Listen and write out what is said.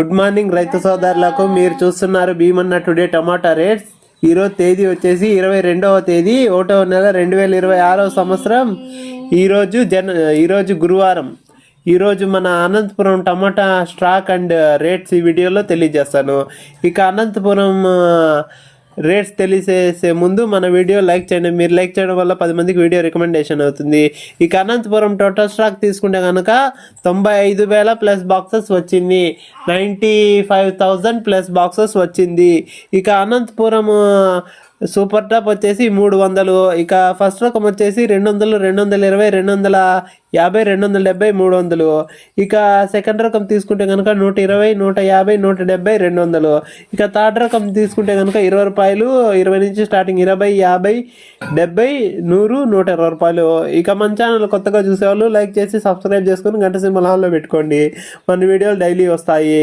Good morning రైతు సోదరులకు. మీరు చూస్తున్నారు భీమన్న టుడే టమాటా రేట్స్. ఈరోజు తేదీ వచ్చేసి 22వ తేదీ 1వ నెల 2026వ సంవత్సరం. ఈరోజు గురువారం. ఈరోజు మన అనంతపురం టమాటా స్టాక్ అండ్ రేట్స్ ఈ వీడియోలో తెలియజేస్తాను. ఇక అనంతపురం రేట్స్ తెలిసేసే ముందు మన వీడియో లైక్ చేయండి. మీరు లైక్ చేయడం వల్ల 10 మందికి వీడియో రికమెండేషన్ అవుతుంది. ఇక అనంతపురం టోటల్ స్టాక్ తీసుకుంటే కనుక 95,000 ప్లస్ బాక్సెస్ వచ్చింది. 95,000 ప్లస్ బాక్సెస్ వచ్చింది. ఇక అనంతపురం సూపర్ టాప్ వచ్చేసి 300. ఇక ఫస్ట్ రకం వచ్చేసి 200, 220, 250, 270, 300. ఇక సెకండ్ రకం తీసుకుంటే కనుక 120, 150, 170, 200. ఇక థర్డ్ రకం తీసుకుంటే కనుక 20 రూపాయలు, 20 నుంచి స్టార్టింగ్ 20, 50, 70, 100, 120 రూపాయలు. ఇక మన ఛానల్ కొత్తగా చూసేవాళ్ళు లైక్ చేసి సబ్స్క్రైబ్ చేసుకుని గంట సింబల్ ఆన్లో పెట్టుకోండి. మన వీడియోలు డైలీ వస్తాయి.